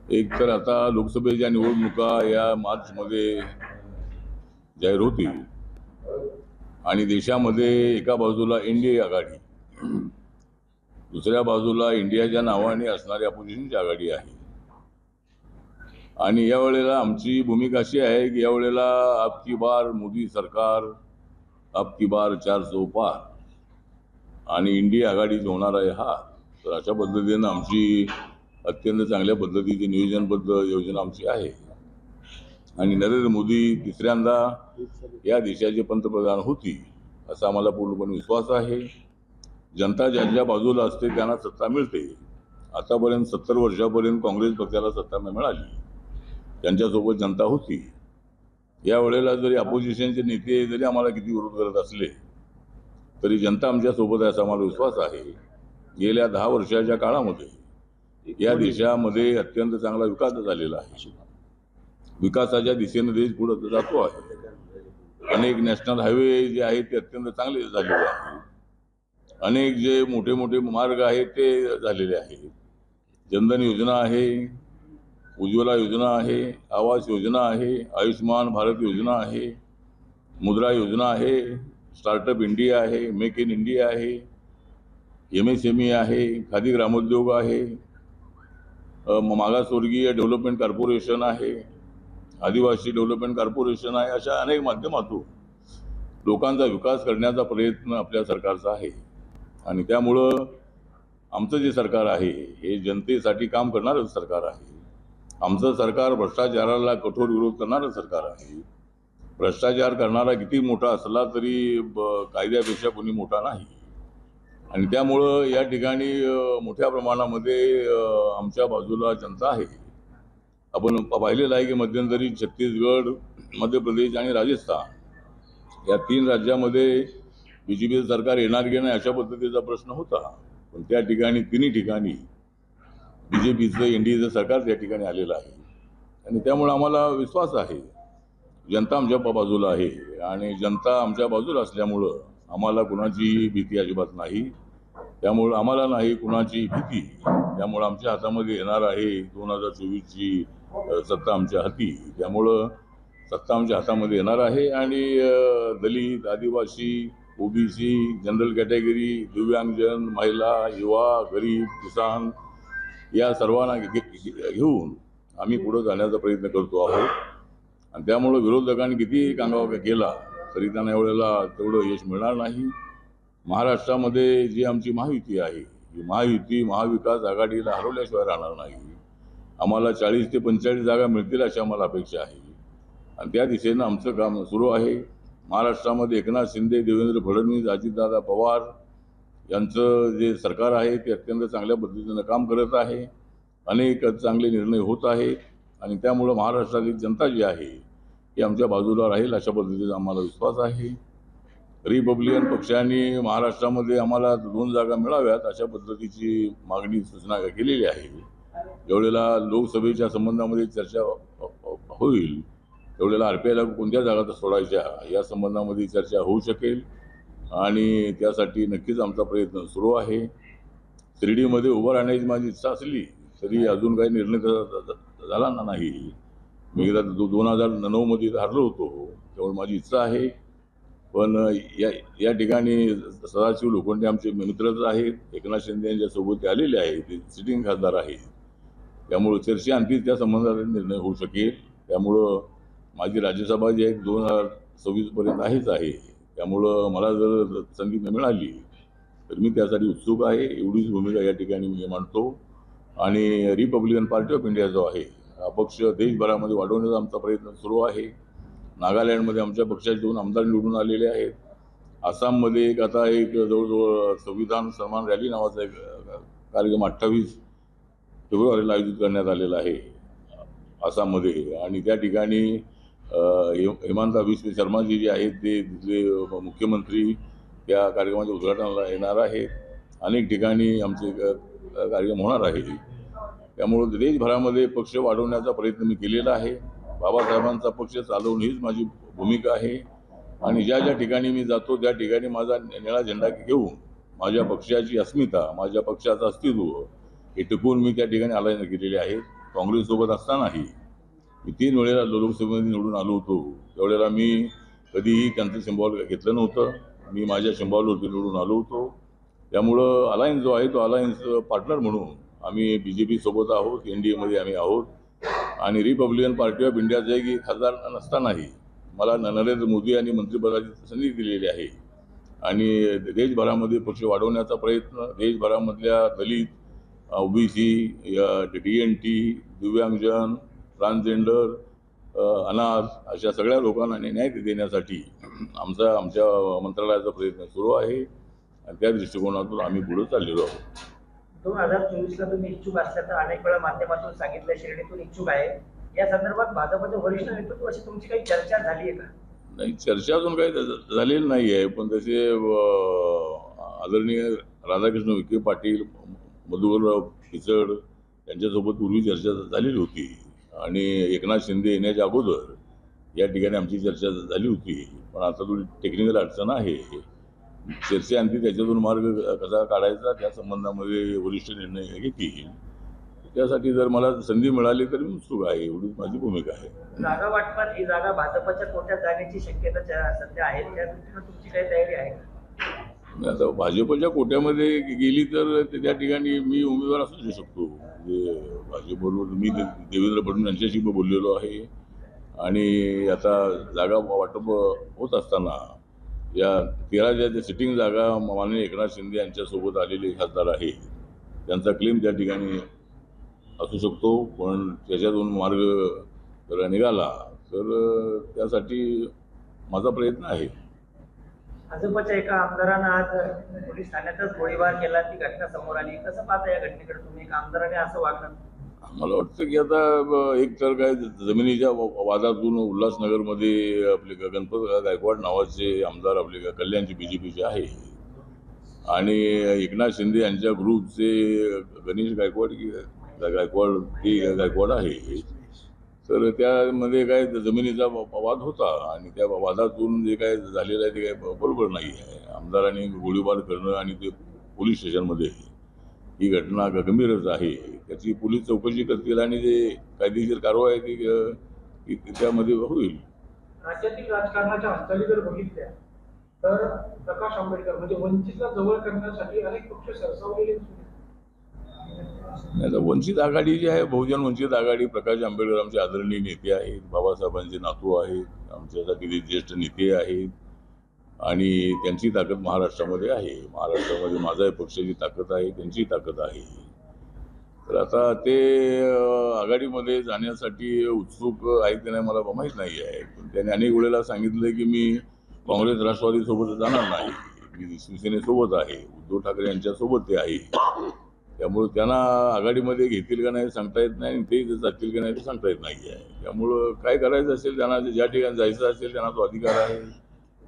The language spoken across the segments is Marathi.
एक तर आता लोकसभेच्या निवडणुका या मार्चमध्ये जाहीर होतील आणि देशामध्ये एका बाजूला एनडीए आघाडी, दुसऱ्या बाजूला इंडियाच्या नावाने असणारी अपोजिशनची आघाडी आहे. आणि यावेळेला आमची भूमिका अशी आहे की यावेळेला अबकी बार मोदी सरकार, अबकी बार 400 पार आणि इंडिया आघाडीच होणार आहे हा. तर अशा पद्धतीनं आमची अत्यंत चांगल्या पद्धतीची नियोजनबद्ध योजना आमची आहे. आणि नरेंद्र मोदी तिसऱ्यांदा या देशाचे पंतप्रधान होतील असा आम्हाला पूर्णपणे विश्वास आहे. जनता ज्यांच्या बाजूला असते त्यांना सत्ता मिळते. आतापर्यंत 70 वर्षापर्यंत काँग्रेस पक्षाला सत्ता नाही मिळाली, त्यांच्यासोबत जनता होती. यावेळेला जरी अपोजिशनचे नेते जरी आम्हाला किती विरोध करत असले तरी जनता आमच्या सोबत आहे असा आम्हाला विश्वास आहे. गेल्या 10 वर्षाच्या काळामध्ये या देशामध्ये अत्यंत चांगला विकास झालेला आहे. विकासाच्या दिशेने देश पुढे जातो आहे. अनेक नॅशनल हायवे जे आहेत ते अत्यंत चांगले झालेले आहेत. अनेक जे मोठे मोठे मार्ग आहेत ते झालेले आहेत. जनधन योजना आहे, उज्ज्वला योजना आहे, आवास योजना आहे, आयुष्मान भारत योजना आहे, मुद्रा योजना आहे, स्टार्टअप इंडिया आहे, मेक इन इंडिया आहे, MSME आहे, खादी ग्रामोद्योग आहे, मागासवर्गीय डेव्हलपमेंट कॉर्पोरेशन आहे, आदिवासी डेव्हलपमेंट कॉर्पोरेशन आहे. अशा अनेक माध्यमातून लोकांचा विकास करण्याचा प्रयत्न आपल्या सरकारचा आहे. आणि त्यामुळं आमचं जे सरकार आहे हे जनतेसाठी काम करणारं सरकार आहे. आमचं सरकार भ्रष्टाचाराला कठोर विरोध करणारं सरकार आहे. भ्रष्टाचार करणारा किती मोठा असला तरी कायद्यापेक्षा कोणी मोठा नाही. आणि त्यामुळं या ठिकाणी मोठ्या प्रमाणामध्ये आमच्या बाजूला जनता आहे. आपण पाहिलेलं आहे की मध्यंतरी छत्तीसगड, मध्य प्रदेश आणि राजस्थान या 3 राज्यामध्ये BJPचं सरकार येणार की नाही अशा पद्धतीचा प्रश्न होता. पण त्या ठिकाणी तिन्ही ठिकाणी BJPचं NDAचं सरकार त्या ठिकाणी आलेलं आहे. आणि त्यामुळे आम्हाला विश्वास आहे जनता आमच्या बाजूला आहे. आणि जनता आमच्या बाजूला असल्यामुळं आम्हाला कुणाची भीती अजिबात नाही. त्यामुळं आम्हाला नाही कुणाची भीती. त्यामुळं आमच्या हातामध्ये येणार आहे 2024ची सत्ता आमच्या हाती. त्यामुळं सत्ता आमच्या हातामध्ये येणार आहे. आणि दलित, आदिवासी, OBC, जनरल कॅटेगरी, दिव्यांगजन, महिला, युवा, गरीब, किसान या सर्वांना घेऊन आम्ही पुढे जाण्याचा प्रयत्न करतो आहोत. आणि त्यामुळं विरोधकांनी किती कांगावा केला तरी त्यांना एवढ्याला तेवढं यश मिळणार नाही. महाराष्ट्रामध्ये जी आमची महायुती आहे ही महायुती महाविकास आघाडीला हरवल्याशिवाय राहणार नाही. आम्हाला 40 ते 45 जागा मिळतील अशी आम्हाला अपेक्षा आहे. आणि त्या दिशेनं आमचं काम सुरू आहे. महाराष्ट्रामध्ये एकनाथ शिंदे, देवेंद्र फडणवीस, अजितदादा पवार यांचं जे सरकार आहे ते अत्यंत चांगल्या पद्धतीनं काम करत आहे. अनेक चांगले निर्णय होत आहेत. आणि त्यामुळं महाराष्ट्रातील जनता जी आहे ही आमच्या बाजूला राहील अशा पद्धतीचा आम्हाला विश्वास आहे. रिपब्लिकन पक्षाने महाराष्ट्रामध्ये आम्हाला 2 जागा मिळाव्यात अशा पद्धतीची मागणी सूचना केलेली आहे. ज्यावेळेला लोकसभेच्या संबंधामध्ये चर्चा होईल त्यावेळेला RPIला कोणत्या जागा सोडायच्या या संबंधामध्ये चर्चा होऊ शकेल. आणि त्यासाठी नक्कीच आमचा प्रयत्न सुरू आहे. शिर्डीमध्ये उभं राहण्याची माझी इच्छा असली तरी अजून काही निर्णय झाला नाही. मी एकदा 2009मध्ये हरलो होतो. त्यामुळे माझी इच्छा आहे. पण या ठिकाणी सदाशिव लोखंडे आमचे मित्रच आहेत. एकनाथ शिंदे यांच्यासोबत ते आलेले आहेत. ते सिटिंग खासदार आहेत. त्यामुळं चर्चेअंती त्या संबंधात निर्णय होऊ शकेल. त्यामुळं माझी राज्यसभा जी आहे 2026 पर्यंत आहे. त्यामुळं मला जर संधी मिळाली तर मी त्यासाठी उत्सुक आहे. एवढीच भूमिका या ठिकाणी मी मांडतो. आणि रिपब्लिकन पार्टी ऑफ इंडिया जो आहे हा पक्ष देशभरामध्ये वाढवण्याचा आमचा प्रयत्न सुरू आहे. नागालँडमध्ये आमच्या पक्षाचे 2 आमदार निवडून आलेले आहेत. आसाममध्ये आता एक जवळजवळ संविधान सन्मान रॅली नावाचा एक कार्यक्रम 28 फेब्रुवारीला आयोजित करण्यात आलेला आहे आसाममध्ये. आणि त्या ठिकाणी हिमंता बिस्व शर्माजी जे आहेत ते तिथले मुख्यमंत्री त्या कार्यक्रमाच्या उद्घाटनाला येणार आहेत. अनेक ठिकाणी आमचे कार्यक्रम होणार आहे. त्यामुळे देशभरामध्ये पक्ष वाढवण्याचा प्रयत्न मी केलेला आहे. बाबासाहेबांचा पक्ष चालवणं हीच माझी भूमिका आहे. आणि ज्या ज्या ठिकाणी मी जातो त्या ठिकाणी माझा निळा झेंडा घेऊन माझ्या पक्षाची अस्मिता, माझ्या पक्षाचं अस्तित्व हे टिकवून मी त्या ठिकाणी आलायन केलेले आहेत. काँग्रेससोबत असतानाही मी 3 वेळेला लोकसभेमध्ये निवडून आलो होतो. त्यावेळेला मी कधीही त्यांचं सिम्बॉल घेतलं नव्हतं. मी माझ्या सिम्बॉलवरती निवडून आलो होतो. त्यामुळं अलायन्स जो आहे तो अलायन्स पार्टनर म्हणून आम्ही BJP सोबत आहोत, NDAमध्ये आम्ही आहोत. आणि रिपब्लिकन पार्टी ऑफ इंडियाचा एक खासदार नसतानाही मला नरेंद्र मोदी यांनी मंत्रिपदाची संधी दिलेली आहे. आणि देशभरामध्ये पक्ष वाढवण्याचा प्रयत्न देशभरामधल्या दलित, OBC, DNT, दिव्यांगजन, ट्रान्सजेंडर, अनाथ अशा सगळ्या लोकांना न्याय देण्यासाठी आमच्या मंत्रालयाचा प्रयत्न सुरू आहे. आणि त्या दृष्टिकोनातून आम्ही पुढे चाललेलो आहोत. 2024ला तुम्ही इच्छुक असल्याचं अनेक वेळा माध्यमातून सांगितलं, शिर्डीतून इच्छुक आहे. या संदर्भात भाजपच्या वरिष्ठ नेतृत्वाशी तुमची काही चर्चा झाली आहे का? नाही, चर्चा अजून काही झालेली नाही आहे. पण तसे आदरणीय राधाकृष्ण विखे पाटील, मधुकरराव पिचड यांच्यासोबत पूर्वी चर्चा झालेली होती. आणि एकनाथ शिंदे येण्याच्या अगोदर या ठिकाणी आमची चर्चा झाली होती. पण आता थोडी टेक्निकल अडचण आहे. चर्चेअंती त्याच्यातून मार्ग कसा काढायचा त्या संबंधामध्ये वरिष्ठ निर्णय घेतील. त्यासाठी जर मला संधी मिळाली तर मी उत्सुक आहे. एवढीच माझी भूमिका आहे. जागा वाटपात ही जागा भाजपच्या कोट्यात जाण्याची शक्यता सध्या आहे. त्या दृष्टीनं तुमची काही तयारी आहे का? आता भाजपच्या कोट्यामध्ये गेली तर त्या ठिकाणी मी उमेदवार असू शकतो. म्हणजे भाजपबरोबर मी देवेंद्र फडणवीस यांच्याशी बोललेलो आहे. आणि आता जागा वाटप होत असताना या 13 ज्या सिटिंग जागा माननीय एकनाथ शिंदे यांच्यासोबत आलेले खासदार आहे त्यांचा क्लेम त्या ठिकाणी असू शकतो. पण त्याच्यातून मार्ग जर निघाला तर त्यासाठी माझा प्रयत्न आहे. भाजपच्या एका आमदारानं आज पोलीस ठाण्यातच गोळीबार केला, ती घटना समोर आली. कसं पाहता या घटनेकडे तुम्ही? एक आमदाराने असं वागणं? मला वाटतं की आता एक तर काय जमिनीच्या वादातून उल्हासनगरमध्ये आपले गणपत गायकवाड नावाचे आमदार आपले कल्याणचे BJPचे आहे. आणि एकनाथ शिंदे यांच्या ग्रुपचे गणेश गायकवाड ते गायकवाड आहे. तर त्यामध्ये काय जमिनीचा वाद होता. आणि त्या वादातून जे काय झालेलं आहे ते काय बरोबर नाही आहे. आमदारांनी गोळीबार करणं आणि ते पोलीस स्टेशनमध्ये ही घटना गंभीरच आहे. त्याची पोलीस चौकशी करतील आणि जे कायदेशीर कारवाई ती त्यामध्ये होईल. राज्यातील राजकारणाच्या हालचाली जर बघितल्या तर प्रकाश आंबेडकर म्हणजे वंचितला जवळ करण्यासाठी अनेक पक्ष सरसावलेले नाही तर वंचित आघाडी जी आहे, बहुजन वंचित आघाडी, प्रकाश आंबेडकर आमचे आदरणीय नेते आहेत, बाबासाहेबांचे नातू आहेत, आमच्यासाठी ते ज्येष्ठ नेते आहेत. आणि त्यांची ताकद महाराष्ट्रामध्ये आहे. महाराष्ट्रामध्ये माझा पक्षाची ताकद आहे, त्यांची ताकद आहे. तर आता ते आघाडीमध्ये जाण्यासाठी उत्सुक आहेत की नाही मला माहीत नाही आहे. पण त्यांनी अनेक वेळेला सांगितलं की मी काँग्रेस राष्ट्रवादीसोबत जाणार नाही, मी शिवसेनेसोबत आहे, उद्धव ठाकरे यांच्यासोबत ते आहे. त्यामुळं त्यांना आघाडीमध्ये घेतील का नाही सांगता येत नाही. आणि ते जातील की नाही ते सांगता येत नाही आहे. त्यामुळं काय करायचं असेल त्यांना, ज्या ठिकाणी जायचं असेल त्यांना तो अधिकार आहे.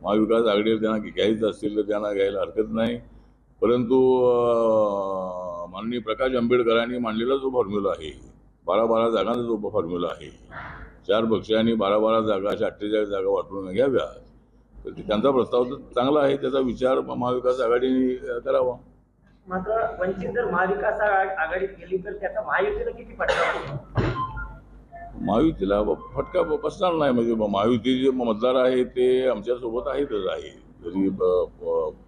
महाविकास आघाडीवर त्यांना घ्यायचं असेल तर त्यांना घ्यायला हरकत नाही. परंतु माननीय प्रकाश आंबेडकरांनी मांडलेला जो फॉर्म्युला आहे, 12 जागांचा जो फॉर्म्युला आहे, 4 पक्षांनी 12 जागा अशा 48 जागा वाटून घ्याव्या, तर त्यांचा प्रस्ताव तर चांगला आहे. त्याचा विचार महाविकास आघाडीने करावा. मात्र वंचित जर महाविकास आघाडीत गेली तर त्याचा महायुतीला किती फटका? महायुतीला फटका बसणार नाही. म्हणजे महायुतीचे जे मतदार आहेत ते आमच्यासोबत आहेतच आहे. जरी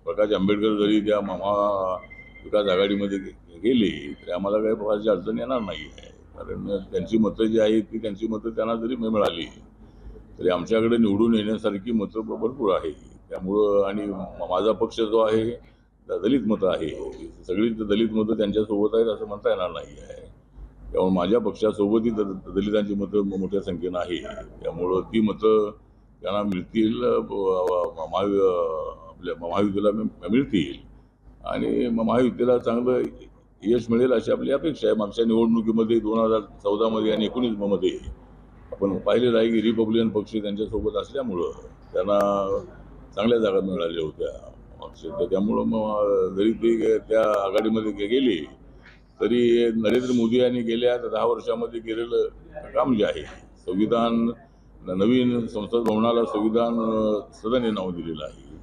प्रकाश आंबेडकर जरी त्या महाविकास आघाडीमध्ये गेले तरी आम्हाला काही प्रकारची अडचण येणार नाही आहे. कारण त्यांची मतं जी आहेत ती त्यांची मतं त्यांना जरी मिळाली तरी आमच्याकडे निवडून येण्यासारखी मतं भरपूर आहे. त्यामुळं आणि माझा पक्ष जो आहे दलित मतं आहे, सगळीच दलित मतं त्यांच्यासोबत आहेत असं म्हणता येणार नाही आहे. त्यामुळे माझ्या पक्षासोबतही दलितांची मतं मोठ्या संख्येनं आहे. त्यामुळं ती मतं त्यांना मिळतील, आपल्या महायुतीला मिळतील आणि महायुतीला चांगलं यश मिळेल अशी आपली अपेक्षा आहे. मागच्या निवडणुकीमध्ये 2014 आणि 19 आपण पाहिलेलं आहे की रिपब्लिकन पक्ष त्यांच्यासोबत असल्यामुळं त्यांना चांगल्या जागा मिळाल्या होत्या. त्यामुळं मग जरी ते त्या आघाडीमध्ये गेले तरी नरेंद्र मोदी यांनी गेल्या 10 वर्षामध्ये केलेलं काम जे आहे, संविधान नवीन संसद भवनाला संविधान सदन हे नाव दिलेलं आहे.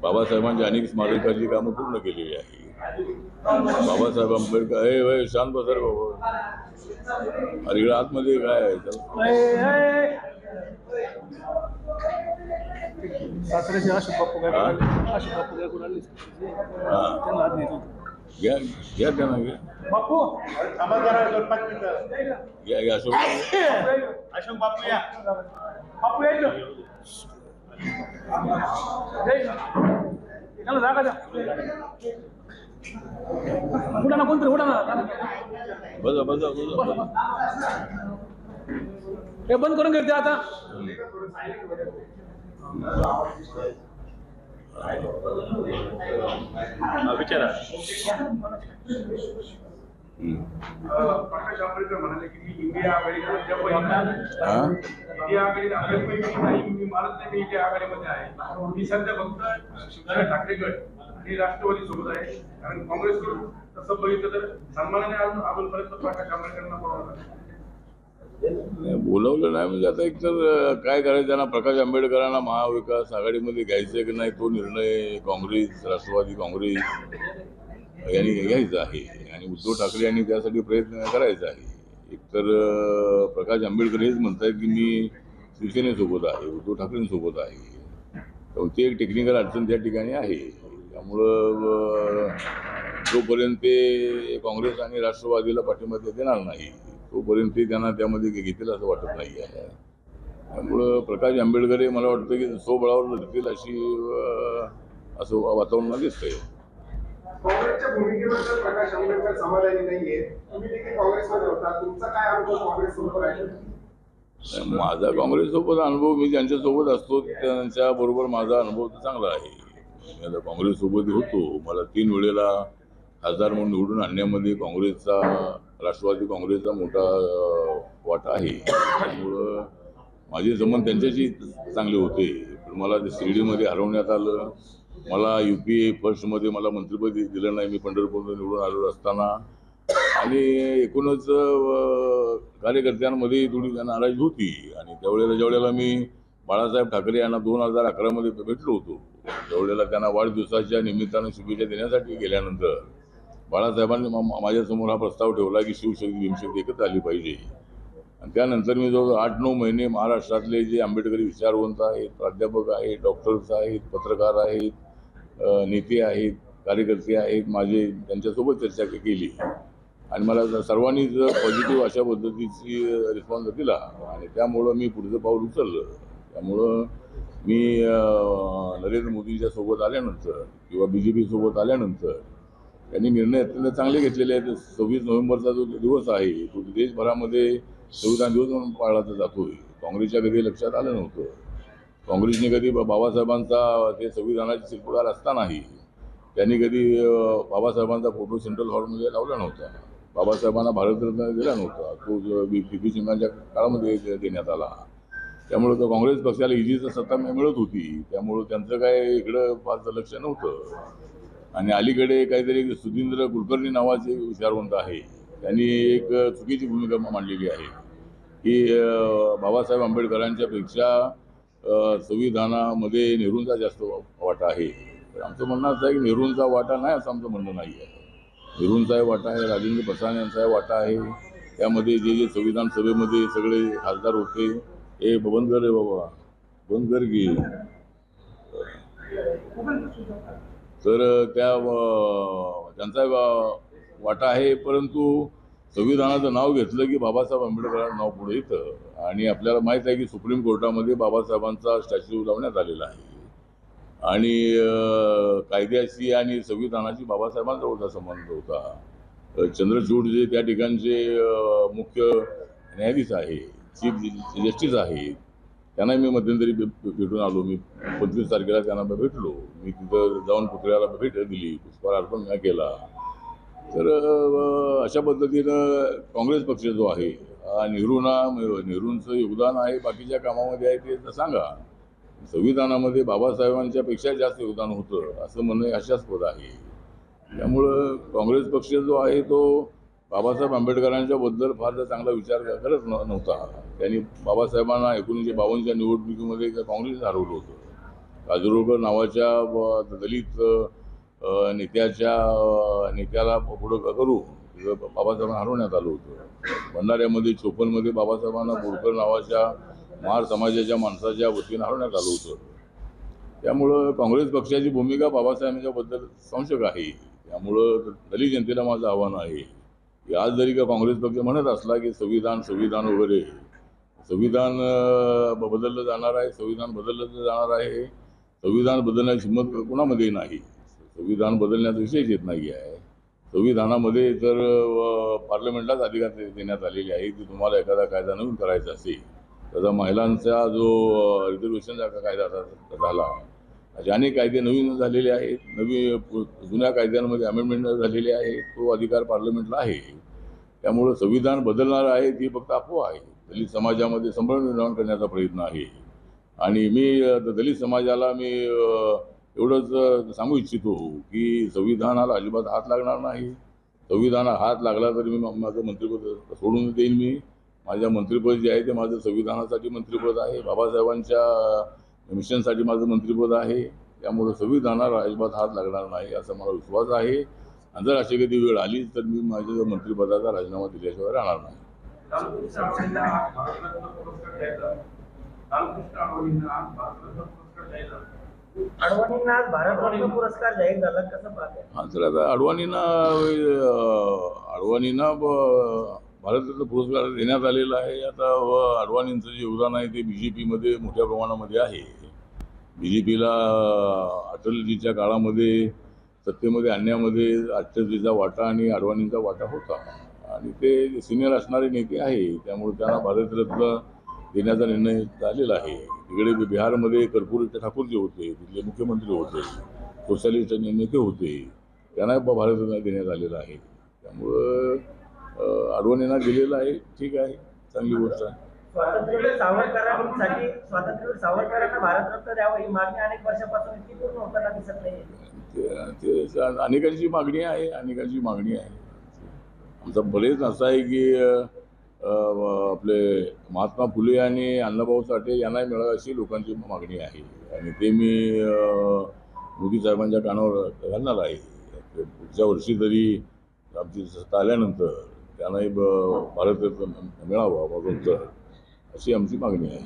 बाबासाहेबांची अनेक स्मारकाची कामं पूर्ण केलेली आहे. बाबासाहेब आंबेडकर शांत बसर बाबा अरे इकडे आतमध्ये काय आहे त्याला? साताऱ्याचे अशोक बापू हा? काय कोणाले हा. त्यांना हात नाही घ्या घ्या त्यांना घ्या बापू घ्या घ्या अशोक अशोक बापू या बापू यायचं त्याला जागा द्या उडा ना कोणतरी उडा ना बसा बसा बसा हे बंद करून घेते आता विचारा प्रकाश आंबेडकर म्हणाले की मी इंडिया आघाडीमध्ये हा? इंडिया आघाडीमध्ये नाही मी मानत नाही मी इंडिया आघाडीमध्ये आहे मी सध्या फक्त शिवसेना ठाकरे गट आणि राष्ट्रवादी सोबत आहे कारण काँग्रेसकडून तसं बघितलं तर सन्मानाने अजूनपर्यंत प्रकाश आंबेडकरांना बोलवलं नाही, बोलवलं नाही म्हणजे आता एकतर काय करायचं त्यांना प्रकाश आंबेडकरांना महाविकास आघाडीमध्ये घ्यायचं की नाही तो निर्णय काँग्रेस राष्ट्रवादी काँग्रेस यांनी घ्यायचा आहे आणि उद्धव ठाकरे यांनी त्यासाठी प्रयत्न करायचा आहे. एकतर प्रकाश आंबेडकर हेच म्हणतात की मी शिवसेनेसोबत आहे उद्धव ठाकरेंसोबत आहे तर ती एक टेक्निकल अडचण त्या ठिकाणी आहे. त्यामुळं जोपर्यंत ते काँग्रेस आणि राष्ट्रवादीला पाठिंबा देणार नाही तोपर्यंत ते त्यांना त्यामध्ये घेतील असं वाटत नाही आहे. त्यामुळं प्रकाश आंबेडकर हे मला वाटतं की स्वबळावर लढतील अशी असं वातावरण दिसतंय. काँग्रेसच्या भूमिकेबद्दल प्रकाश आंबेडकर समाधानी नाहीये. तुम्ही देखील काँग्रेसमध्ये होता, तुमचा काय अनुभव काँग्रेससोबत आहे? माझा काँग्रेससोबत अनुभव मी ज्यांच्यासोबत असतो त्यांच्याबरोबर माझा अनुभव तर चांगला आहे. मी आता काँग्रेससोबत होतो. मला 3 वेळेला खासदार म्हणून निवडून आणण्यामध्ये काँग्रेसचा राष्ट्रवादी काँग्रेसचा मोठा वाटा आहे. त्यामुळं माझे संबंध त्यांच्याशी चांगले होते. पण मला ते शिर्डीमध्ये हरवण्यात आलं. मला UPA फर्स्टमध्ये मला मंत्रिपद दिलं नाही. मी पंढरपूरला निवडून आलो असताना आणि एकूणच कार्यकर्त्यांमध्ये थोडी नाराजी होती आणि ज्यावेळेला मी बाळासाहेब ठाकरे यांना 2011मध्ये भेटलो होतो. त्यावेळेला त्यांना वाढदिवसाच्या निमित्तानं शुभेच्छा देण्यासाठी गेल्यानंतर बाळासाहेबांनी माझ्यासमोर हा प्रस्ताव ठेवला की शिवशक्ती भीमशक्ती एकत्र आली पाहिजे. आणि त्यानंतर मी जवळजवळ 8-9 महिने महाराष्ट्रातले जे आंबेडकरी विचारवंत आहेत, प्राध्यापक आहेत, डॉक्टर्स आहेत, पत्रकार आहेत, नेते आहेत, कार्यकर्ते आहेत माझे त्यांच्यासोबत चर्चा केली आणि मला सर्वांनीच पॉझिटिव्ह अशा पद्धतीची रिस्पॉन्स दिला आणि त्यामुळं मी पुढचं पाऊल उचललं. त्यामुळं मी नरेंद्र मोदींच्या सोबत आल्यानंतर किंवा BJP सोबत आल्यानंतर त्यांनी निर्णय अत्यंत चांगले घेतलेले आहेत. 26 नोव्हेंबरचा जो दिवस आहे तो देशभरामध्ये संविधान दिवस म्हणून पाळला जातोय. काँग्रेसच्या कधी लक्षात आलं नव्हतं. काँग्रेसने कधी बाबासाहेबांचा ते संविधानाचे शिल्पकार असतानाही त्यांनी कधी बाबासाहेबांचा फोटो सेंट्रल हॉलमध्ये लावला नव्हता. बाबासाहेबांना भारतरत्न दिला नव्हता. तो BP सिंगांच्या काळामध्ये देण्यात आला. त्यामुळे तो काँग्रेस पक्षाला इजीचं सत्ता मिळत होती. त्यामुळं त्यांचं काय इकडं फारसं लक्ष नव्हतं. आणि अलीकडे काहीतरी सुधींद्र कुलकर्णी नावाचे विचारवंत आहे. त्यांनी एक चुकीची भूमिका मांडलेली आहे की बाबासाहेब आंबेडकरांच्या पेक्षा संविधानामध्ये नेहरूंचा जास्त वाटा आहे. तर आमचं म्हणणं असं आहे की नेहरूंचा वाटा नाही असं आमचं म्हणणं नाही आहे. नेहरूंचाही वाटा आहे, राजेंद्र प्रसाद यांचाही वाटा आहे. त्यामध्ये जे संविधान सभेमध्ये सगळे खासदार होते हे बंद कर रे बाबा बंद कर की तर त्यांचा वाटा आहे. परंतु संविधानाचं नाव घेतलं की बाबासाहेब आंबेडकरांचं नाव पुढे येतं आणि आपल्याला माहीत आहे की सुप्रीम कोर्टामध्ये बाबासाहेबांचा स्टॅच्यू लावण्यात आलेला आहे आणि कायद्याशी आणि संविधानाशी बाबासाहेबांचा होता संबंध होता. चंद्रचूड जे त्या ठिकाणचे मुख्य न्यायाधीश आहे, चीफ जस्टिस आहेत, त्यांना मी मध्यंतरी भेटून आलो. मी 25 तारखेला त्यांना भेटलो. मी तिथं जाऊन पुतळ्याला भेट दिली, पुष्पहार अर्पण केला. तर अशा पद्धतीनं काँग्रेस पक्ष जो आहे नेहरूंचं योगदान आहे बाकीच्या कामामध्ये आहे ते सांगा. संविधानामध्ये बाबासाहेबांच्या पेक्षा जास्त योगदान होतं असं म्हणणं हास्यास्पद आहे. त्यामुळं काँग्रेस पक्ष जो आहे तो बाबासाहेब आंबेडकरांच्या बद्दल फार चांगला विचार करत नव्हता. त्यांनी बाबासाहेबांना 1952च्या निवडणुकीमध्ये काँग्रेस हरवलं होतं. काजूरकर नावाच्या दलित नेत्याला पुढं करून तिथं बाबासाहेबांना हरवण्यात आलं होतं. भंडाऱ्यामध्ये 54मध्ये बाबासाहेबांना बोरकर नावाच्या महार समाजाच्या माणसाच्या वतीनं हरवण्यात आलं होतं. त्यामुळं काँग्रेस पक्षाची भूमिका बाबासाहेबांच्याबद्दल संशय आहे. त्यामुळं दलित जनतेला माझं आव्हान आहे की आज जरी का काँग्रेस पक्ष म्हणत असला की संविधान वगैरे संविधान बदललं जाणार आहे, संविधान बदललं जाणार आहे, संविधान बदलण्याची हिंमत कोणामध्ये नाही. संविधान बदलण्याचा विषयच येत नाही आहे. संविधानामध्ये तर पार्लमेंटलाच अधिकार देण्यात आलेले आहे की तुम्हाला एखादा कायदा नवीन करायचा असेल, त्याचा महिलांचा जो रिझर्वेशनचा कायदा झाला, असे अनेक कायदे नवीन झालेले आहेत. जुन्या कायद्यांमध्ये अमेंडमेंट झालेले आहे, तो अधिकार पार्लमेंटला आहे. त्यामुळं संविधान बदलणार आहे ती फक्त अफवा आहे. दलित समाजामध्ये संभ्रम निर्माण करण्याचा प्रयत्न आहे. आणि मी दलित समाजाला मी एवढंच सांगू इच्छितो की संविधानाला अजिबात हात लागणार नाही. संविधानाला हात लागला तरी मी माझं मंत्रिपद सोडून देईन. मी माझ्या मंत्रिपद जे आहे ते माझं संविधानासाठी मंत्रिपद आहे, बाबासाहेबांच्या मिशनसाठी माझं मंत्रिपद आहे. त्यामुळं संविधानाला अजिबात हात लागणार नाही असा मला विश्वास आहे. आणि जर अशी कधी वेळ आली तर मी माझ्या मंत्रिपदाचा राजीनामा दिल्याशिवाय राहणार नाही. लालकृष्ण अडवाणींना आज भारतरत्न पुरस्कार द्यायचा. लालकृष्ण अडवाणींना आज भारतरत्न पुरस्कार द्यायचा. अडवाणींना आज भारतरत्न पुरस्कार जाहीर झाला, कसं पाहताय? हां, तर आता अडवाणींना भारतरत्न पुरस्कार देण्यात आलेला आहे. आता अडवाणींचं जे योगदान आहे ते BJPमध्ये मोठ्या प्रमाणामध्ये आहे. BJPला अटलजीच्या काळामध्ये सत्तेमध्ये आणण्यामध्ये अटलजीचा वाटा आणि अडवाणींचा वाटा होता आणि ते सिनियर असणारे नेते आहे. त्यामुळे त्यांना भारतरत्न देण्याचा निर्णय झालेला आहे. तिकडे बिहारमध्ये कर्पूरी ठाकूर जे होते, तिथले मुख्यमंत्री होते, सोशलिस्ट नेते होते, त्यांना भारतरत्न देण्यात आलेला आहे. त्यामुळं अडवाणींना दिलेलं आहे, ठीक आहे, चांगली गोष्ट आहे. स्वातंत्र्यवीर सावरकरांना भारतरत्न द्यावं ही मागणी अनेक वर्षापासून इतकी पूर्ण होताना दिसत नाही. ते अनेकांची मागणी आहे, अनेकांची मागणी आहे. आमचा बरेच असं आहे की आपले महात्मा फुले आणि अण्णाभाऊ साठे यांनाही मिळावं अशी लोकांची मागणी आहे. आणि ते मी मोदी साहेबांच्या कानावर घालणार आहे. पुढच्या वर्षी तरी आमची सत्ता आल्यानंतर त्यांनाही भारतरत्न मिळावा बरोबर अशी आमची मागणी आहे.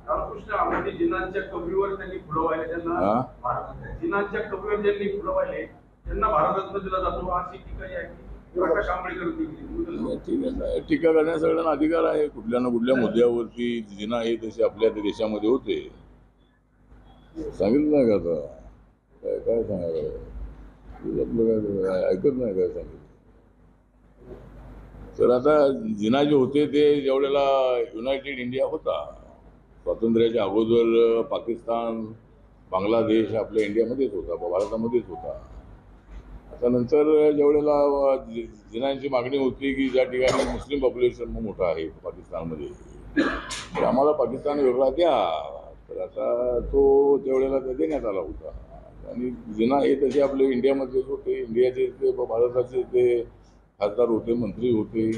रामकृष्ण आंबेडकर जिनांच्या कबरीवर त्यांनी फुलवायले, त्यांना जिनांच्या कबरीवर ज्यांनी फुलवायले त्यांना भारतरत्न दिला जातो अशी टीका जी आहे ती प्रकाश आंबेडकर केली. ठीक आहे, टीका करण्याचा सगळ्यांना अधिकार आहे. कुठल्या ना कुठल्या मुद्द्यावरती जिना आहे तसे आपल्या देशामध्ये होते. सांगितलं नाही का आता काय सांगायला आपलं काय ऐकत नाही काय सांगितलं. तर आता जिना जे होते ते ज्यावेळेला युनायटेड इंडिया होता, स्वातंत्र्याच्या अगोदर पाकिस्तान बांगलादेश आपल्या इंडियामध्येच होता, भारतामध्येच होता. आता नंतर ज्यावेळेला जिनांची मागणी होती की ज्या ठिकाणी मुस्लिम पॉप्युलेशन मोठं आहे पाकिस्तानमध्ये, तर आम्हाला पाकिस्तान वेगळा द्या. तर आता तो त्यावेळेला देण्यात आला होता. आणि जिना हे तसे आपले इंडियामध्येच होते, इंडियाचे ते भारताचे ते खासदार होते, मंत्री होते.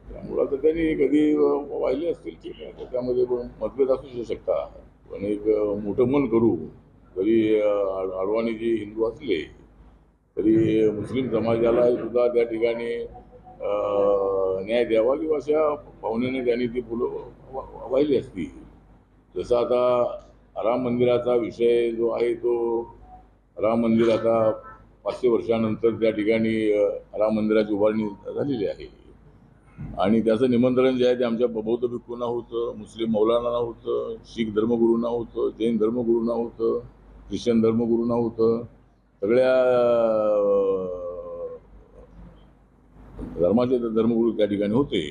त्यामुळं तर त्यांनी कधी वाहिले असतील, ठीक आहे, त्यामध्ये मतभेद असू शकतात. पण एक मोठं मन करू, जरी अडवाणीजी हिंदू असले तरी मुस्लिम समाजाला सुद्धा त्या ठिकाणी न्याय द्यावा किंवा अशा भावनेने त्यांनी ती फुलं वाहिली असती. जसं आता राम मंदिराचा विषय जो आहे तो राम मंदिर आता 500 वर्षानंतर त्या ठिकाणी राम मंदिराची उभारणी झालेली आहे. आणि त्याचं निमंत्रण जे आहे ते आमच्या बौद्ध भिक्खूंना होतं, मुस्लिम मौलानांना होतं, शीख धर्मगुरूंना होतं, जैन धर्मगुरूंना होतं, ख्रिश्चन धर्मगुरूंना होतं. सगळ्या धर्माचे धर्मगुरू त्या ठिकाणी होते.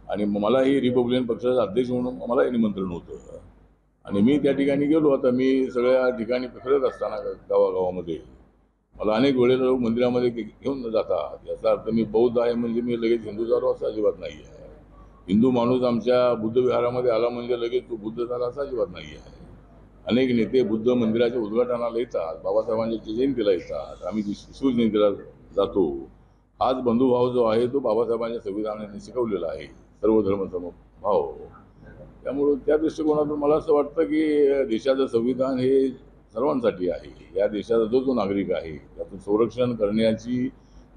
आणि मलाही रिपब्लिकन पक्षाचा अध्यक्ष म्हणून मलाही निमंत्रण होतं. आणि मी त्या ठिकाणी गेलो. आता मी सगळ्या ठिकाणी फिरत असताना गावागावामध्ये मला अनेक वेळेला लोक मंदिरामध्ये घेऊन जातात. याचा अर्थ मी बौद्ध आहे म्हणजे मी लगेच हिंदू झालो असं अजिबात नाही आहे. हिंदू माणूस आमच्या बुद्ध विहारामध्ये आला म्हणजे लगेच तो बुद्ध झाला असं अजिबात नाही आहे. अनेक नेते बुद्ध मंदिराच्या उद्घाटनाला येतात, बाबासाहेबांच्या जयंतीला येतात, आम्ही शिवजयंतीला जातो. हाच बंधुभाव जो आहे तो बाबासाहेबांच्या संविधानाने शिकवलेला आहे, सर्व धर्मसमभाव. त्यामुळं त्या दृष्टिकोनातून मला असं वाटतं की देशाचं संविधान हे सर्वांसाठी आहे. या देशाचा जो नागरिक आहे त्याचं संरक्षण करण्याची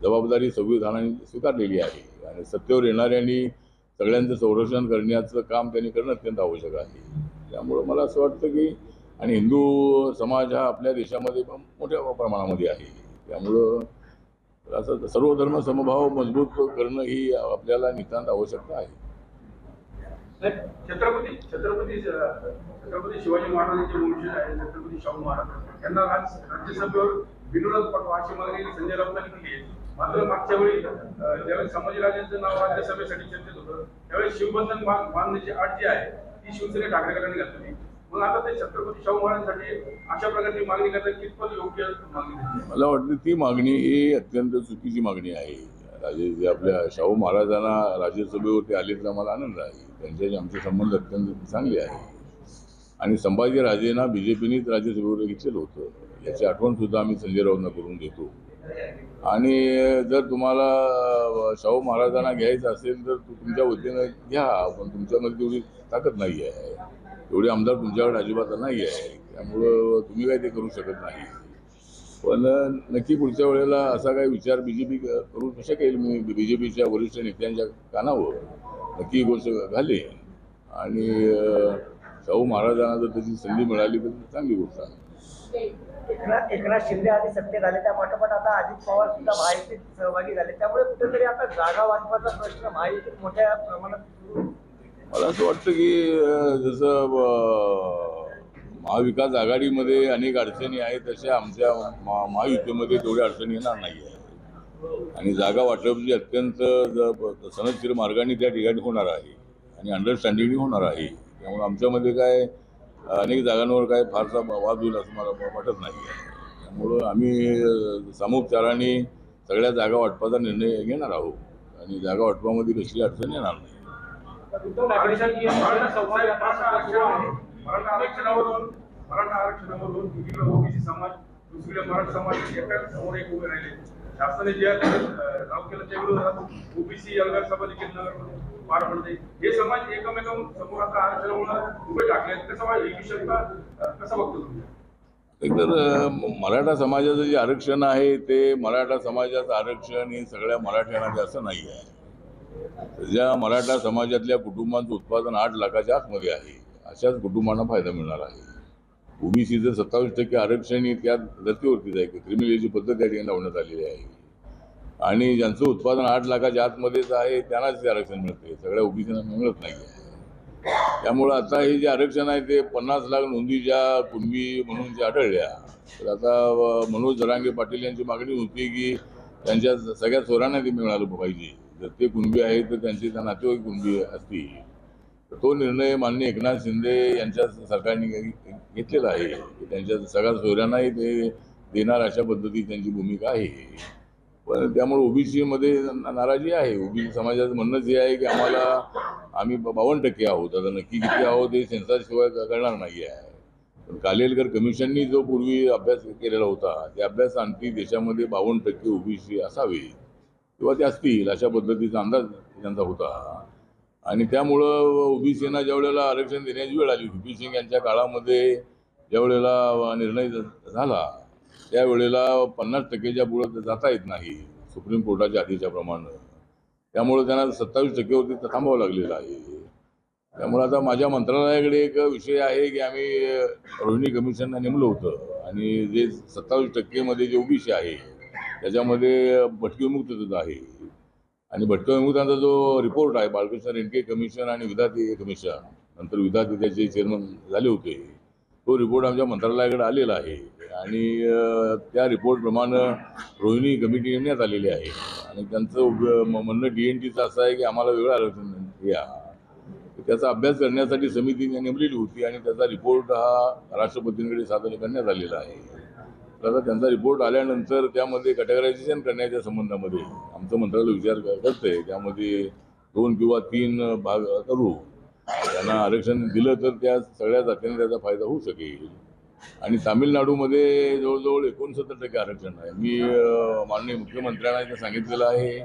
जबाबदारी संविधानाने स्वीकारलेली आहे आणि सत्तेवर येणाऱ्यांनी सगळ्यांचं संरक्षण करण्याचं काम त्यांनी करणं अत्यंत आवश्यक आहे. त्यामुळं मला असं वाटतं की आणि हिंदू समाज हा आपल्या देशामध्ये पण मोठ्या प्रमाणामध्ये आहे. त्यामुळं असं सर्व धर्म समभाव मजबूत करणं ही आपल्याला नितांत आवश्यकता आहे. छत्रपती शिवाजी महाराजांचे वंशज आहे छत्रपती शाहू महाराज यांना राज्यसभेवर बिनविरोध पाठवा अशी मागणी संजय राऊतांनी केली आहे. मात्र मागच्या वेळी ज्यावेळेस संभाजीराजांचं नाव राज्यसभेसाठी चर्चेत होतं त्यावेळेस शिवबंधन बांधण्याची अट जी आहे ती शिवसेने ठाकरे गटाने घातली. मग आता ते छत्रपती शाहू महाराजांसाठी अशा प्रकारची मागणी करणं कितपत योग्य मागणी? मला वाटतं ती मागणी ही अत्यंत चुकीची मागणी आहे. जे आपल्या शाहू महाराजांना राज्यसभेवरती आलेचा मला आनंद आहे. त्यांच्याशी आमचे संबंध अत्यंत चांगले आहे आणि संभाजीराजेंना बीजेपीनेच राज्यसभेवर घेतलेलं होतं याची आठवण सुद्धा आम्ही संजय राऊतांना करून देतो. आणि जर तुम्हाला शाहू महाराजांना घ्यायचं असेल तर तुमच्या वतीनं घ्या, पण तुमच्यामध्ये तेवढी ताकद नाही आहे, एवढे आमदार तुमच्याकडे अजिबात नाही आहे. त्यामुळं तुम्ही काही ते करू शकत नाही. पण नक्की पुढच्या वेळेला असा काही विचार बीजेपी करू शकेल. मी बीजेपीच्या वरिष्ठ नेत्यांच्या कानावर नक्की ही गोष्ट घालेन आणि शाहू महाराजांना जर त्याची संधी मिळाली तर चांगली गोष्ट आहे. एकनाथ शिंदे आधी सत्तेत आले त्या पाठोपाठ आता अजित पवार सुद्धा महायुतीत सहभागी झाले. त्यामुळे कुठेतरी आता जागा वाटपाचा प्रश्न महायुतीत मोठ्या प्रमाणात सुरू आहे. मला असं वाटतं की जसं महाविकास आघाडीमध्ये अनेक अडचणी आहेत तशा आमच्या महायुतीमध्ये तेवढ्या अडचणी येणार नाही आहे आणि जागा वाटपची अत्यंत सनदशीर मार्गाने त्या ठिकाणी होणार आहे आणि अंडरस्टँडिंगही होणार आहे. त्यामुळे आमच्यामध्ये काय अनेक जागांवर काय फारसा वाद होईल असं मला वाटत नाही आहे. त्यामुळं आम्ही सामोपचाराने सगळ्या जागा वाटपाचा निर्णय घेणार आहोत आणि जागा वाटपामध्ये कसली अडचण येणार नाही. मराठा आरक्षणावरून एकीकडे ओबीसी समाज दुसरीकडे मराठा समाज एका समोर एक उभे राहिले. शासनाने जे नाव केलं त्या विरोधात ओबीसी अलगार सभा देखील नगरमध्ये पार पडते. हे समाज एकमेकांसमोर आता आरक्षणामुळे उभे टाकले. कसं ही विषयता कसं बघतो तुम्ही? एकतर मराठा समाजाचं जे आरक्षण आहे ते मराठा समाजाचं आरक्षण हे सगळ्या मराठ्यांना असं नाही आहे. ज्या मराठा समाजातल्या कुटुंबांचं उत्पादन 8 लाखाच्या आतमध्ये आहे अशाच कुटुंबांना फायदा मिळणार आहे. ओबीसीचं 27% आरक्षण ही त्या धर्तीवरतीच आहे. क्रिमिनलची पद्धत त्या ठिकाणी लावण्यात आलेली आहे आणि ज्यांचं उत्पादन 8 लाखाच्या आतमध्येच आहे त्यांनाच ते आरक्षण मिळते, सगळ्या ओबीसींना मिळत नाही आहे. त्यामुळं आता हे जे आरक्षण आहे ते 50 लाख नोंदी ज्या कुणबी म्हणून ज्या आढळल्या तर आता मनोज जरांगे पाटील यांची मागणी होती की त्यांच्या सगळ्या चोरांना ते मिळालं पाहिजे. जर ते कुणबी आहे तर त्यांचे त्या नातेवाईक कुणबी असतील तर तो निर्णय माननीय एकनाथ शिंदे यांच्या सरकारने घेतलेला आहे की त्यांच्या सगळ्या चोऱ्यांनाही ते देणार अशा पद्धती त्यांची भूमिका आहे. पण त्यामुळे ओबीसीमध्ये नाराजी आहे. ओबीसी समाजाचं म्हणणंच हे आहे की आम्ही 52% आहोत. आता नक्की किती आहोत हे सेन्सरशिवाय कळणार नाही आहे. पण कालेलकर कमिशननी जो पूर्वी अभ्यास केलेला होता त्या अभ्यासाअंती देशामध्ये 52% ओबीसी असावे किंवा ते असतील अशा पद्धतीचा अंदाज त्यांचा होता आणि त्यामुळं ओबीसींना ज्या वेळेला आरक्षण देण्याची वेळ आली व्ही पी सिंग यांच्या काळामध्ये ज्या वेळेला निर्णय झाला त्यावेळेला 50%च्या पुढं जाता येत नाही सुप्रीम कोर्टाच्या आधीच्या प्रमाणे. त्यामुळे त्यांना 27% वरती थांबावं लागलेलं आहे. त्यामुळे आता माझ्या मंत्रालयाकडे एक विषय आहे की आम्ही रोहिणी कमिशनला नेमलं होतं आणि जे 27% मध्ये जे ओबीसी आहे त्याच्यामध्ये भटकी विमुक्तता आहे आणि भटकी विमुक्तांचा जो रिपोर्ट आहे बाळकृष्ण रेणके कमिशन आणि विधाते कमिशन नंतर विधाते त्याचे चेअरमन झाले होते तो रिपोर्ट आमच्या मंत्रालयाकडे आलेला आहे आणि त्या रिपोर्टप्रमाणे रोहिणी कमिटी नेमण्यात आलेली आहे आणि त्यांचं म्हणणं DNTचं असं आहे की आम्हाला वेगळं आरक्षण द्या. त्याचा अभ्यास करण्यासाठी समिती नेमलेली होती आणि त्याचा रिपोर्ट हा राष्ट्रपतींकडे सादर करण्यात आलेला आहे. तर आता त्यांचा रिपोर्ट आल्यानंतर त्यामध्ये कॅटेगरायझेशन करण्याच्या संबंधामध्ये आमचं मंत्रालय विचार करतंय. त्यामध्ये 2 किंवा 3 भाग करू. त्यांना आरक्षण दिलं तर त्या सगळ्या जातींना त्याचा फायदा होऊ शकेल. आणि तामिळनाडूमध्ये जवळजवळ 69% आरक्षण आहे. मी माननीय मुख्यमंत्र्यांना सांगितलेलं आहे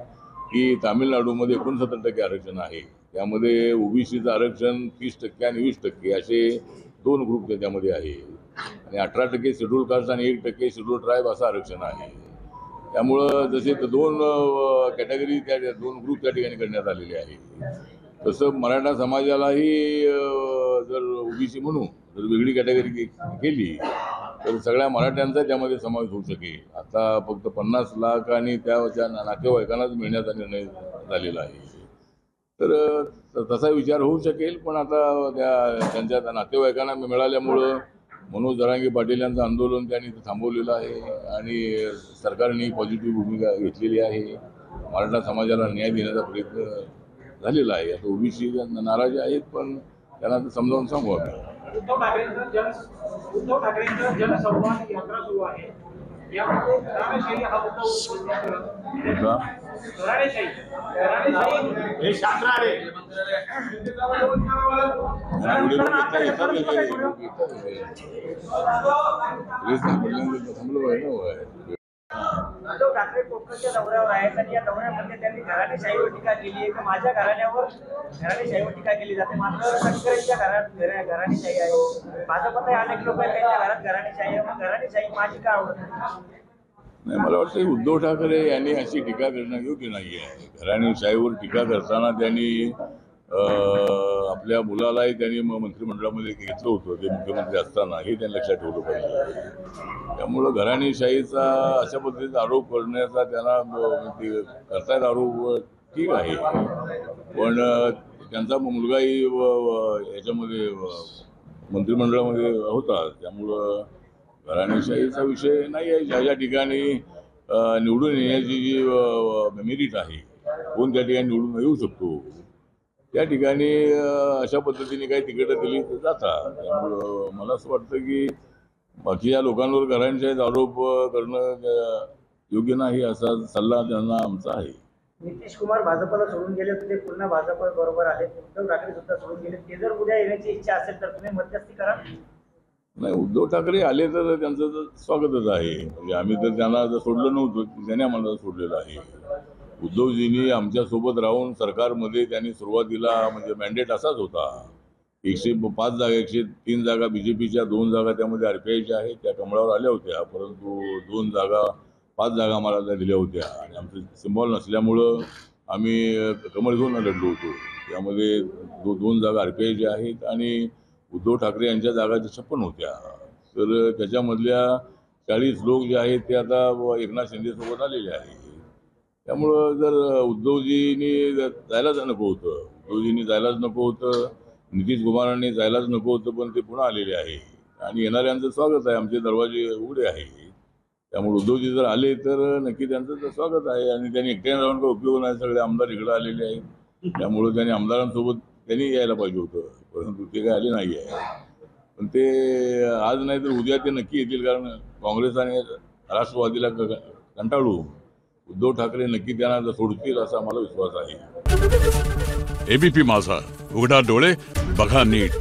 की तामिळनाडूमध्ये 69% आरक्षण आहे. त्यामध्ये ओबीसीचं आरक्षण 30% आणि 20% असे 2 ग्रुप त्याच्यामध्ये आहे आणि 18% शेड्यूल कास्ट आणि 1% शेड्यूल ट्राईब असं आरक्षण आहे. त्यामुळं जसे दोन कॅटेगरी दोन ग्रुप त्या ठिकाणी करण्यात आलेले आहे, तसं मराठा समाजालाही जर ओबीसी म्हणून जर वेगळी कॅटेगरी केली तर सगळ्या मराठ्यांचा त्यामध्ये समावेश होऊ शकेल. आता फक्त 50 लाख आणि त्या नातेवाईकांनाच मिळण्याचा निर्णय झालेला आहे. तर तसा विचार होऊ शकेल, पण आता त्यांच्या नातेवाईकांना मिळाल्यामुळं मनोज जरांगे पाटील यांचं आंदोलन त्यांनी थांबवलेलं आहे आणि सरकारने पॉझिटिव्ह भूमिका घेतलेली आहे. मराठा समाजाला न्याय देण्याचा प्रयत्न झालेला आहे. आता ओबीसी नाराज आहेत, पण त्यांना समजावून सांगू आम्ही. उद्धव ठाकरेंचा जनसंवाद यात्रा सुरू आहे, यामध्ये घराणेशाही हा मुद्दा उत्पन्न करतो. घराणेशाही हे शास्त्र आहे. उद्धव ठाकरे कोकणच्या दौऱ्यावर आहेत आणि या दौऱ्यामध्ये त्यांनी घराणेशाहीवर टीका केली आहे. माझ्या घराण्यावर घराणेशाहीवर टीका केली जाते, मात्र शेतकऱ्यांच्या घरात घराणेशाही आहे. भाजपमध्ये अनेक लोक आहेत त्यांच्या घरात घराणेशाही आहे. मग घराणेशाही माझी का आवडत नाही, मला वाटतं उद्धव ठाकरे यांनी अशी टीका करणं योग्य नाही आहे. घराणेशाहीवर टीका करताना त्यांनी आपल्या मुलालाही त्यांनी मंत्रिमंडळामध्ये घेतलं होतं, ते मुख्यमंत्री असताना, हे त्यांनी लक्षात ठेवलं पाहिजे. त्यामुळं घराणेशाहीचा अशा पद्धतीचा आरोप करण्याचा त्यांना करतायत आरोप ठीक आहे, पण त्यांचा मुलगाही याच्यामध्ये मंत्रिमंडळामध्ये होता. त्यामुळं घराणेशाहीचा विषय नाही आहे. ज्या ज्या ठिकाणी निवडून येण्याची जी मेरिट आहे, कोण त्या ठिकाणी निवडून येऊ शकतो, त्या ठिकाणी अशा पद्धतीने काही तिकीटं दिली तर जातात. त्यामुळं मला असं वाटतं की बाकी या लोकांवर घराणेशाहीचा आरोप करणं योग्य नाही, असा सल्ला त्यांना आमचा आहे. नितीश कुमार भाजपला सोडून गेले होते, ते पुन्हा भाजप बरोबर आले. उद्धव ठाकरे सुद्धा सोडून गेले. ते जर उद्या येण्याची इच्छा असेल तर तुम्ही मध्यस्थी करा. नाही, उद्धव ठाकरे आले तर त्यांचं तर स्वागतच आहे. म्हणजे आम्ही तर त्यांना जर सोडलं नव्हतं, त्याने आम्हाला सोडलेलं आहे. उद्धवजींनी आमच्यासोबत राहून सरकारमध्ये त्यांनी सुरुवातीला म्हणजे मॅन्डेट असाच होता, 105 जागा, 103 जागा बीजेपीच्या, 2 जागा त्यामध्ये RPIच्या आहेत, त्या कमळावर आल्या होत्या. परंतु 2 जागा 5 जागा आम्हाला त्या दिल्या होत्या आणि आमचं सिम्बॉल नसल्यामुळं आम्ही कमळ घेऊन लढलो होतो. त्यामध्ये 2 जागा RPIच्या आहेत आणि उद्धव ठाकरे यांच्या जागा 56 होत्या. तर त्याच्यामधल्या 40 लोक जे आहेत ते आता एकनाथ शिंदेसोबत आलेले आहेत. त्यामुळं जर उद्धवजींनी जायलाच नको होतं, नितीश कुमारांनी जायलाच नको होतं, पण ते पुन्हा आलेले आहे आणि येणाऱ्यांचं स्वागत आहे. आमचे दरवाजे उघडे आहे. त्यामुळे उद्धवजी जर आले तर नक्की त्यांचं तर स्वागत आहे आणि त्यांनी एकट्याने राहून काही उपयोग नाही. सगळे आमदार इकडे आलेले आहेत. त्यामुळे त्यांनी आमदारांसोबत त्यांनी यायला पाहिजे होतं, परंतु ते काय आले नाही आहे. पण ते आज नाही तर उद्या ते नक्की येतील, कारण काँग्रेस आणि राष्ट्रवादीला कंटाळू उद्धव ठाकरे नक्की त्यांना सोडतील असा मला विश्वास आहे. ABP माझा, उघडा डोळे बघा नीट.